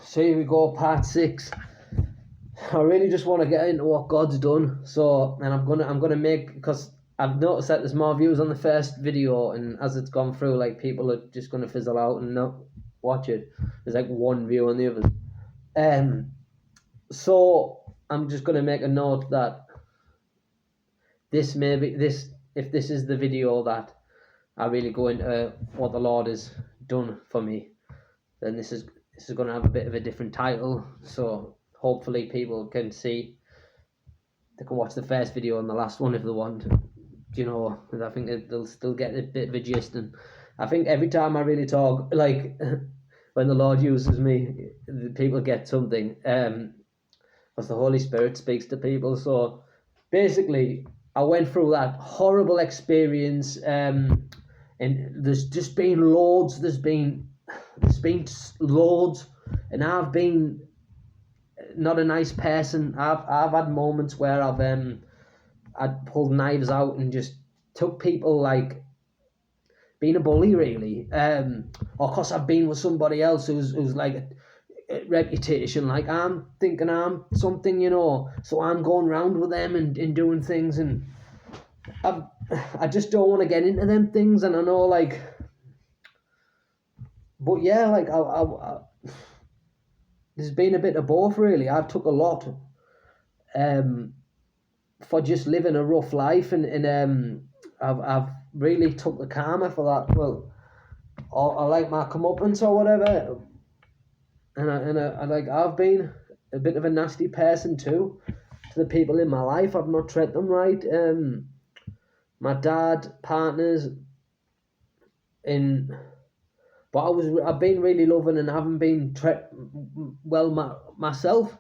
So here we go, part 6. I really just want to get into what God's done. So, and I'm gonna make, because I've noticed that there's more views on the first video, and as it's gone through, like, people are just gonna fizzle out and not watch it. There's like one view on the others. So I'm just gonna make a note that this may be this. If this is the video that I really go into what the Lord has done for me, then this is going to have a bit of a different title. So hopefully people can see. They can watch the first video and the last one if they want. You know, I think they'll still get a bit of a gist. And I think every time I really talk, like when the Lord uses me, people get something. Because the Holy Spirit speaks to people. So basically, I went through that horrible experience, and there's just been loads. There's been loads, and I've been not a nice person. I've had moments where I'd pulled knives out and just took people, like being a bully, really. Or because I've been with somebody else who's like a reputation, like I'm thinking I'm something, you know, so I'm going round with them and doing things, and I just don't want to get into them things. And I know, like, but yeah, like I there's been a bit of both, really. I've took a lot for just living a rough life, and I've really took the karma for that. Well, I like my comeuppance or whatever, and I like, I've been a bit of a nasty person too to the people in my life. I've not treated them right. My dad, partners, but I've been really loving and haven't been myself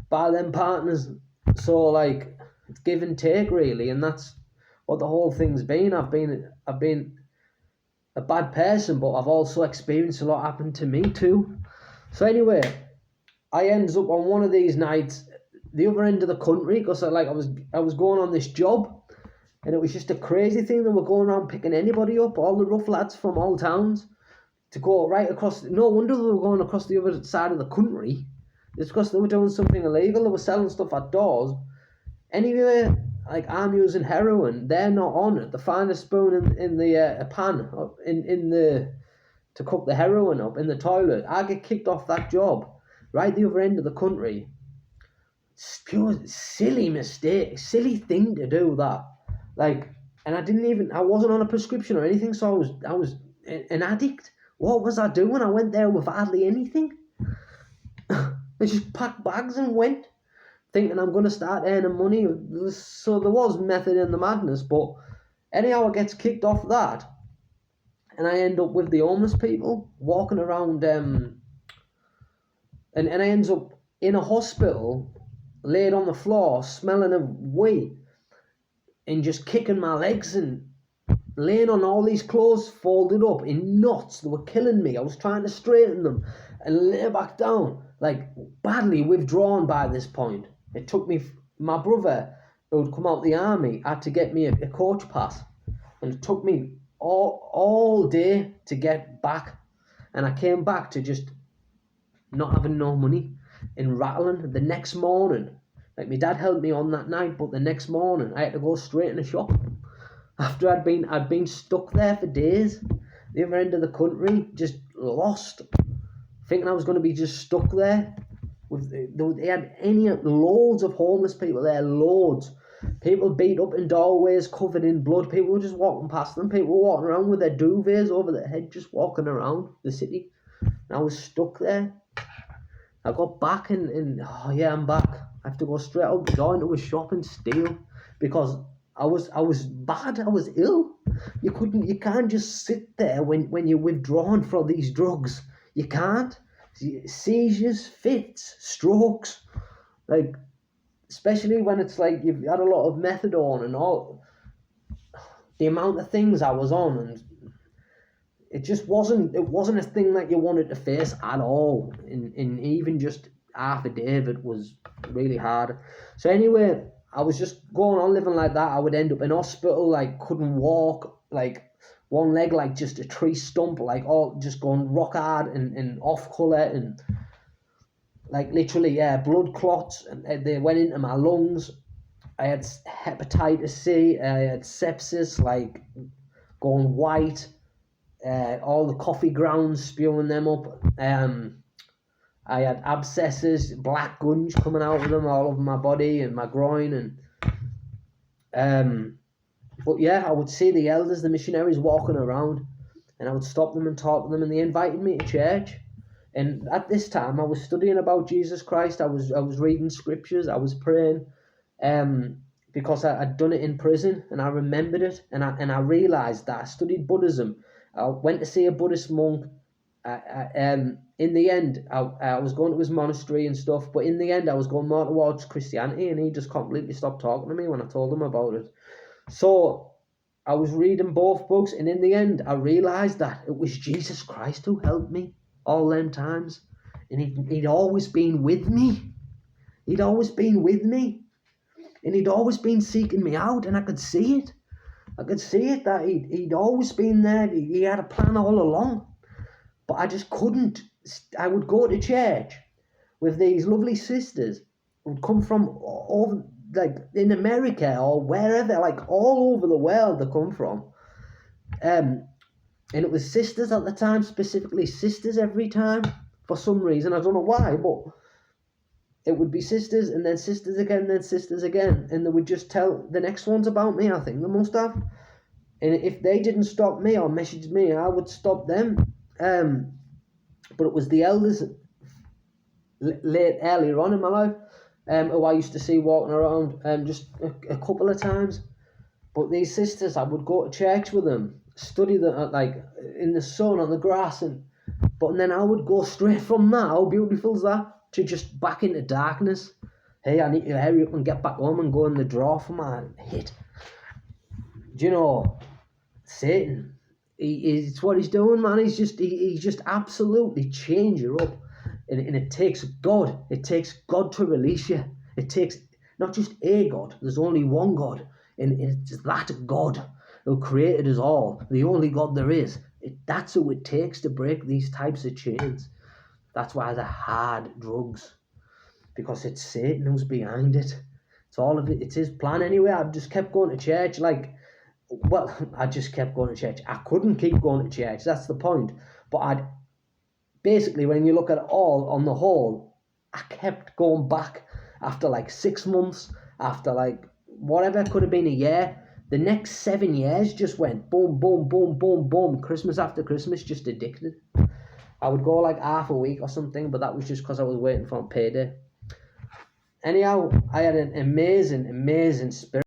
by them partners. So, like, it's give and take, really, and that's what the whole thing's been. I've been a bad person, but I've also experienced a lot happen to me too. So anyway, I ends up on one of these nights, the other end of the country, because I was going on this job, and it was just a crazy thing. They were going around picking anybody up, all the rough lads from all towns, to go right across. No wonder they were going across the other side of the country. It's because they were doing something illegal. They were selling stuff at doors. Anyway, like, I'm using heroin. They're not on it. They find a spoon in the pan to cook the heroin up in the toilet. I get kicked off that job, right the other end of the country. It's pure silly mistake, silly thing to do that. Like, and I wasn't on a prescription or anything, so I was an addict. What was I doing? I went there with hardly anything. I just packed bags and went, thinking I'm going to start earning money. So there was method in the madness, but anyhow, I gets kicked off that, and I end up with the homeless people walking around, and I ends up in a hospital, laid on the floor, smelling of wee, and just kicking my legs and laying on all these clothes folded up in knots. They were killing me. I was trying to straighten them and lay back down, like, badly withdrawn by this point. It took me, my brother, who'd come out the army, had to get me a coach pass, and it took me all day to get back. And I came back to just not having no money and rattling. The next morning, like, my dad helped me on that night, but the next morning I had to go straight in the shop. After I'd been stuck there for days, the other end of the country, just lost, thinking I was going to be just stuck there. They had loads of homeless people there, loads. People beat up in doorways, covered in blood. People were just walking past them. People were walking around with their duvets over their head, just walking around the city. And I was stuck there. I got back and oh yeah, I'm back. I have to go straight out the door into a shop and steal, because I was bad. I was ill. You can't just sit there when you're withdrawn from these drugs. You can't. Seizures, fits, strokes, like, especially when it's like you've had a lot of methadone and all. The amount of things I was on, and it just wasn't a thing that you wanted to face at all. In even just half a day of it was really hard. So anyway, I was just going on living like that. I would end up in hospital, like, couldn't walk, like, one leg like just a tree stump, like, all just going rock hard and off colour, and like literally, yeah, blood clots, and they went into my lungs. I had hepatitis C, I had sepsis, like going white, all the coffee grounds spewing them up. I had abscesses, black gunge coming out of them all over my body and my groin, and but yeah, I would see the elders, the missionaries walking around, and I would stop them and talk to them, and they invited me to church. And at this time, I was studying about Jesus Christ. I was reading scriptures. I was praying, um, because I'd done it in prison, and I remembered it, and I realized that I studied Buddhism. I went to see a Buddhist monk. In the end, I was going to his monastery and stuff, but in the end, I was going more towards Christianity, and he just completely stopped talking to me when I told him about it. So I was reading both books, and in the end, I realized that it was Jesus Christ who helped me all them times, and he'd always been with me. He'd always been with me, and he'd always been seeking me out, and I could see it. I could see it that he'd always been there. He had a plan all along. But I just couldn't. I would go to church with these lovely sisters who would come from all, like in America or wherever, like all over the world they come from. And it was sisters at the time, specifically sisters every time, for some reason. I don't know why, but it would be sisters and then sisters again, then sisters again. And they would just tell the next ones about me, I think they must have. And if they didn't stop me or message me, I would stop them. But it was the elders earlier on in my life, who I used to see walking around just a couple of times. But these sisters, I would go to church with them, study them like in the sun on the grass, but then I would go straight from that. How beautiful is that? To just back into darkness. Hey, I need to hurry up and get back home and go in the drawer for my hit. Do you know, Satan? It's what he's doing, man. He's just absolutely change you up, and it takes God. It takes God to release you. It takes not just a God. There's only one God, and it's that God who created us all. The only God there is. That's who it takes to break these types of chains. That's why they're hard drugs, because it's Satan who's behind it. It's all of it. It's his plan anyway. I've just kept going to church, I just kept going to church. I couldn't keep going to church. That's the point. But basically, when you look at it all on the whole, I kept going back after like 6 months, after like whatever, could have been a year. The next 7 years just went boom, boom, boom, boom, boom. Christmas after Christmas, just addicted. I would go like half a week or something, but that was just because I was waiting for a payday. Anyhow, I had an amazing, amazing spirit.